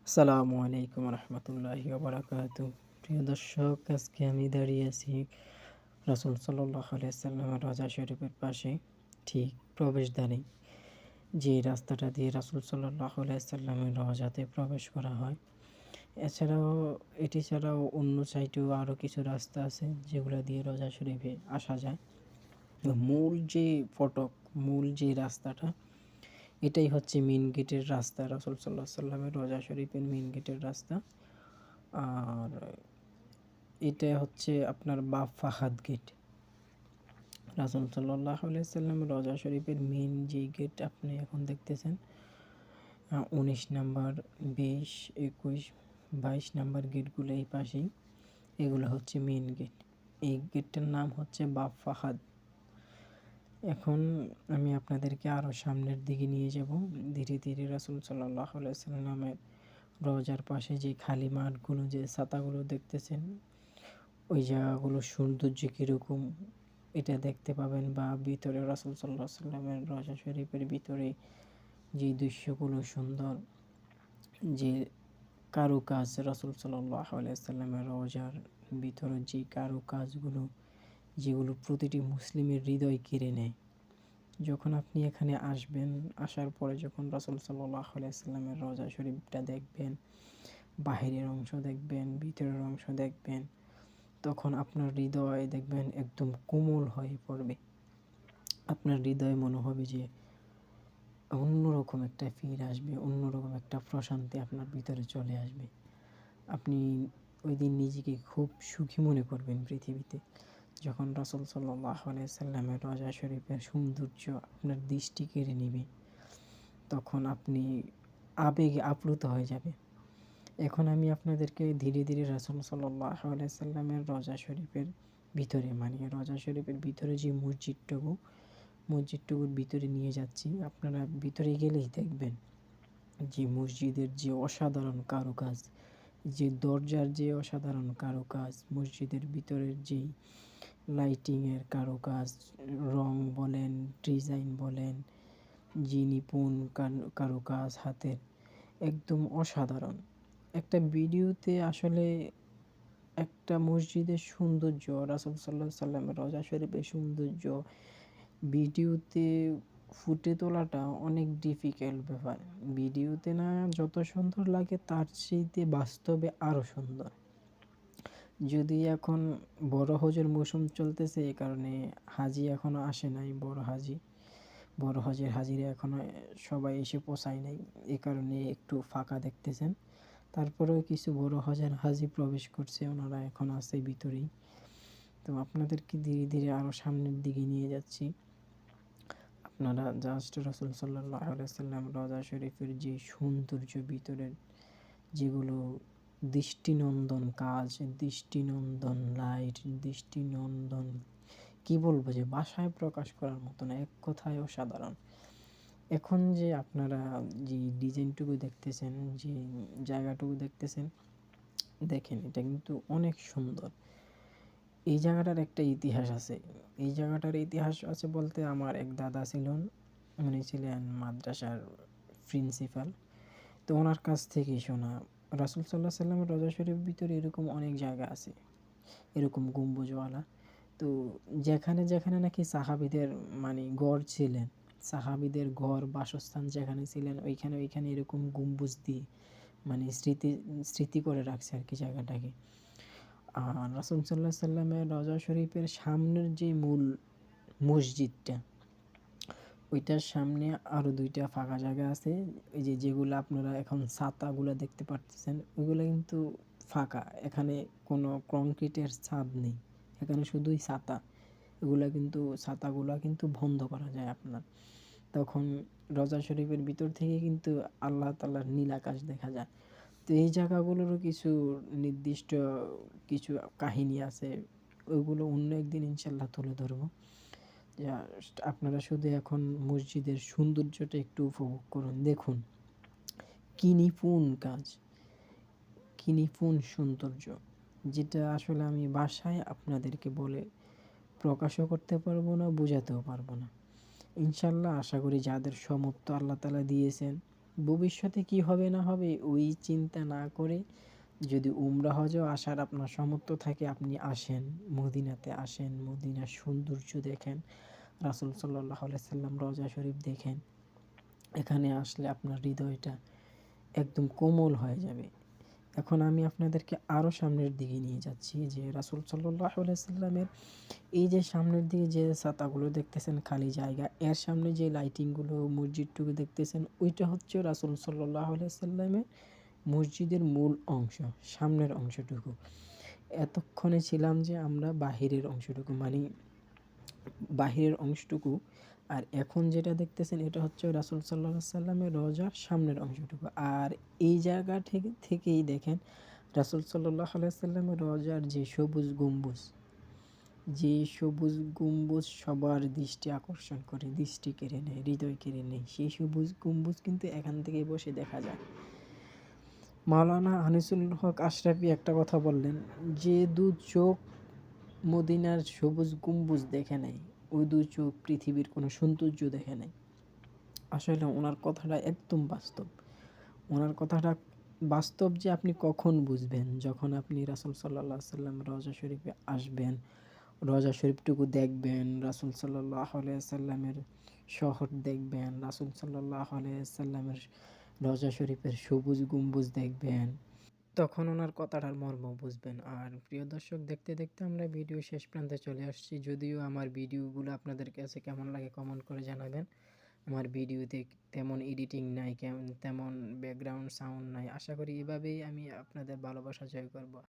আসসালামু আলাইকুম রহমতুল্লাহি বারাকাতু। প্রিয় দর্শক, আজকে আমি দাঁড়িয়ে আছি রাসূল সাল্লাল্লাহু আলাইহি সাল্লামের রওজা শরীফের পাশে, ঠিক প্রবেশদ্বারে। যে রাস্তাটা দিয়ে রাসূল সাল্লাল্লাহু আলাইহি সাল্লামের রওজাতে প্রবেশ করা হয়, এছাড়াও এটি ছাড়াও অন্য সাইটেও আরও কিছু রাস্তা আছে যেগুলো দিয়ে রওজা শরীফে আসা যায়। মূল যে ফটক, মূল যে রাস্তাটা, এটাই হচ্ছে মেন গেটের রাস্তা, রাসূল সাল্লাল্লাহু আলাইহি সাল্লামের রওজা শরীফের মেন গেটের রাস্তা। আর এটা হচ্ছে আপনার বাপ ফাহাদ গেট। রাসূল সাল্লাল্লাহু আলাইহি সাল্লাম রওজা শরীফের মেন যে গেট আপনি এখন দেখতেছেন, 19 নাম্বার, 20, 21, 22 নাম্বার গেটগুলো এই পাশেই। এগুলো হচ্ছে মেন গেট। এই গেটটার নাম হচ্ছে বাপ ফাহাদ। এখন আমি আপনাদেরকে আরও সামনের দিকে নিয়ে যাব ধীরে ধীরে। রাসূল সাল্লাল্লাহু আলাইহি সাল্লামের রওজার পাশে যে খালি মাঠগুলো, যে ছাতাগুলো দেখতেছেন, ওই জায়গাগুলোর সৌন্দর্য কীরকম এটা দেখতে পাবেন। বা ভিতরে রাসূল সাল্লাল্লাহু আলাইহি সাল্লামের রওজা শরীফের ভিতরে যে দৃশ্যগুলো সুন্দর, যে কারুকাজ, রাসূল সাল্লাল্লাহু আলাইহি সাল্লামের রওজার ভিতরে যে কারুকাজগুলো, যেগুলো প্রতিটি মুসলিমের হৃদয় কেড়ে নেয়। যখন আপনি এখানে আসবেন, আসার পরে যখন রাসূল সাল্লাল্লাহু আলাইহি সাল্লামের রওজা শরীফটা দেখবেন, বাহিরের অংশ দেখবেন, ভিতরের অংশ দেখবেন, তখন আপনার হৃদয় দেখবেন একদম কোমল হয়ে পড়বে। আপনার হৃদয়ে মনে হবে যে অন্যরকম একটা ফিল আসবে, অন্যরকম একটা প্রশান্তি আপনার ভিতরে চলে আসবে। আপনি ওই দিন নিজেকে খুব সুখী মনে করবেন পৃথিবীতে। যখন রাসূল সাল্লাল্লাহু আলাইহি সাল্লামের রওজা শরীফের সৌন্দর্য আপনার দৃষ্টি কেড়ে নেবে, তখন আপনি আবেগে আপ্লুত হয়ে যাবে। এখন আমি আপনাদেরকে ধীরে ধীরে রাসূল সাল্লাল্লাহু আলাইহি সাল্লামের রওজা শরীফের ভিতরে, মানে রওজা শরীফের ভিতরে যে মসজিদটুকুর ভিতরে নিয়ে যাচ্ছি। আপনারা ভিতরে গেলেই দেখবেন যে মসজিদের যে অসাধারণ কারুকাজ, যে দরজার যে অসাধারণ কারুকাজ, মসজিদের ভিতরের যেই লাইটিংয়ের কারুকাজ, রং বলেন, ডিজাইন বলেন, যে নিপুণ কারুকাজ হাতের, একদম অসাধারণ। একটা ভিডিওতে আসলে একটা মসজিদের সৌন্দর্য, রাসূল সাল্লাল্লাহু আলাইহি সাল্লামের রওজা শরীফের সৌন্দর্য ভিডিওতে ফুটে তোলাটা অনেক ডিফিকাল্ট ব্যাপার। ভিডিওতে না যত সুন্দর লাগে, তার চাইতে বাস্তবে আরও সুন্দর। যদি এখন বড় হজের মৌসুম চলতেছে, এই কারণে হাজি এখনও আসে নাই, বড় হজের হাজিরা এখনও সবাই এসে পৌঁছায় নাই, এ কারণে একটু ফাঁকা দেখতেছেন। তারপরেও কিছু বড় হজের হাজি প্রবেশ করছে, ওনারা এখন আছে ভিতরেই। তো আপনাদেরকে ধীরে ধীরে আরও সামনের দিকে নিয়ে যাচ্ছি। আপনারা জাস্ট রাসূল সাল্লাল্লাহু আলাইহি সাল্লাম রওজা শরীফের যে সৌন্দর্য ভিতরের, যেগুলো দৃষ্টিনন্দন কাজ, দৃষ্টিনন্দন লাইট, দৃষ্টিনন্দন, কি বলবো, যে ভাষায় প্রকাশ করার মতো না, এক কথায় অসাধারণ। এখন যে আপনারা যে ডিজাইনটুকু দেখতেছেন, যে জায়গাটুকু দেখতেছেন, দেখেন এটা কিন্তু অনেক সুন্দর। এই জায়গাটার একটা ইতিহাস আছে। এই জায়গাটার ইতিহাস আছে বলতে, আমার এক দাদা ছিলেন, উনি ছিলেন মাদ্রাসার প্রিন্সিপাল। তো ওনার কাছ থেকেই শোনা, রাসূল সাল্লাল্লাহু আলাইহি সাল্লামের রওজা শরীফের ভিতরে এরকম অনেক জায়গা আছে, এরকম গম্বুজওয়ালা। তো যেখানে যেখানে নাকি সাহাবীদের মানে গড় ছিলেন, সাহাবীদের ঘর বাসস্থান যেখানে ছিলেন, ওইখানে ওইখানে এরকম গম্বুজ দিয়ে মানে স্মৃতি করে রাখছে আর কি জায়গাটাকে। আর রাসূল সাল্লাল্লাহু আলাইহি সাল্লামের রওজা শরীফের সামনের যে মূল মসজিদটা, ওইটার সামনে আরও 2টা ফাঁকা জায়গা আছে। এই যে যেগুলো আপনারা এখন ছাতাগুলো দেখতে পারতেছেন, ওইগুলো কিন্তু ফাঁকা। এখানে কোনো কংক্রিটের ছাদ নেই, এখানে শুধুই ছাতা। এগুলা কিন্তু, ছাতাগুলা কিন্তু বন্ধ করা যায় আপনার। তখন রওজা শরীফের ভিতর থেকে কিন্তু আল্লাহ তাআলার নীল আকাশ দেখা যায়। তো এই জায়গাগুলোরও কিছু নির্দিষ্ট কিছু কাহিনী আছে, ওইগুলো অন্য একদিন ইনশাল্লাহ তুলে ধরবো। জাস্ট আপনারা শুধু এখন মসজিদের সৌন্দর্যটা একটু উপভোগ করুন। দেখুন কি নিপুণ কাজ, কি নিপুণ সৌন্দর্য, যেটা আসলে আমি ভাষায় আপনাদেরকে বলে প্রকাশও করতে পারবো না, বোঝাতেও পারবো না। ইনশাল্লাহ আশা করি যাদের সমর্থ আল্লাহ তাআলা দিয়েছেন, ভবিষ্যতে কি হবে না হবে ওই চিন্তা না করে যদি উমরা হজও আসার আপনার সামর্থ্য থাকে আপনি আসেন, মদিনাতে আসেন, মদিনার সৌন্দর্য দেখেন, রাসূল সাল্লাল্লাহু আলাইহি সাল্লাম রওজা শরীফ দেখেন। এখানে আসলে আপনার হৃদয়টা একদম কোমল হয়ে যাবে। এখন আমি আপনাদেরকে আরও সামনের দিকে নিয়ে যাচ্ছি যে রাসূল সাল্লাল্লাহু আলাইহি সাল্লামের এই যে সামনের দিকে যে ছাতাগুলো দেখতেছেন খালি জায়গা, এর সামনে যে লাইটিংগুলো মসজিদটুকু দেখতেছেন ওইটা হচ্ছে রাসূল সাল্লাল্লাহু আলাইহি সাল্লামের মসজিদের মূল অংশ, সামনের অংশটুকু। এতক্ষণে ছিলাম যে আমরা বাহিরের অংশটুকু মানে বাহিরের অংশটুকু, আর এখন যেটা দেখতেছেন এটা হচ্ছে রাসূল সাল্লাল্লাহু আলাইহি সাল্লামের রওজার সামনের অংশটুকু। আর এই জায়গা থেকেই দেখেন রাসূল সাল্লাল্লাহু আলাইহি সাল্লামের রওজার যে সবুজ গম্বুজ, যে সবুজ গম্বুজ সবার দৃষ্টি আকর্ষণ করে, দৃষ্টি কেড়ে নেয়, হৃদয় কেড়ে নেয়, সেই সবুজ গম্বুজ কিন্তু এখান থেকে বসে দেখা যায়। মাওলানা আনিসুল হক আশরাফি একটা কথা বললেন যে দু চোখ মদিনার সবুজ গম্বুজ দেখে নাই, ওই দু চোখ পৃথিবীর কোনো সৌন্দর্য দেখে নাই। আসলে ওনার কথাটা একদম বাস্তব। ওনার কথাটা বাস্তব যে আপনি কখন বুঝবেন, যখন আপনি রাসূল সাল্লাল্লাহু আলাইহি সাল্লাম রওজা শরীফে আসবেন, রওজা শরীফটুকু দেখবেন, রাসূল সাল্লাল্লাহু আলাইহি সাল্লামের শহর দেখবেন, রাসূল সাল্লাল্লাহু আলাইহি সাল্লামের রওজা শরীফের সবুজ গম্বুজ দেখবেন, তখন ওনার কথাটার মর্ম বুঝবেন। আর প্রিয় দর্শক, দেখতে দেখতে আমরা ভিডিও শেষ প্রান্তে চলে আসছি। যদিও আমার ভিডিওগুলো আপনাদের কাছে কেমন লাগে কমেন্ট করে জানাবেন। আমার ভিডিওতে তেমন এডিটিং নাই, তেমন ব্যাকগ্রাউন্ড সাউন্ড নাই। আশা করি এভাবেই আমি আপনাদের ভালোবাসা জয় করব।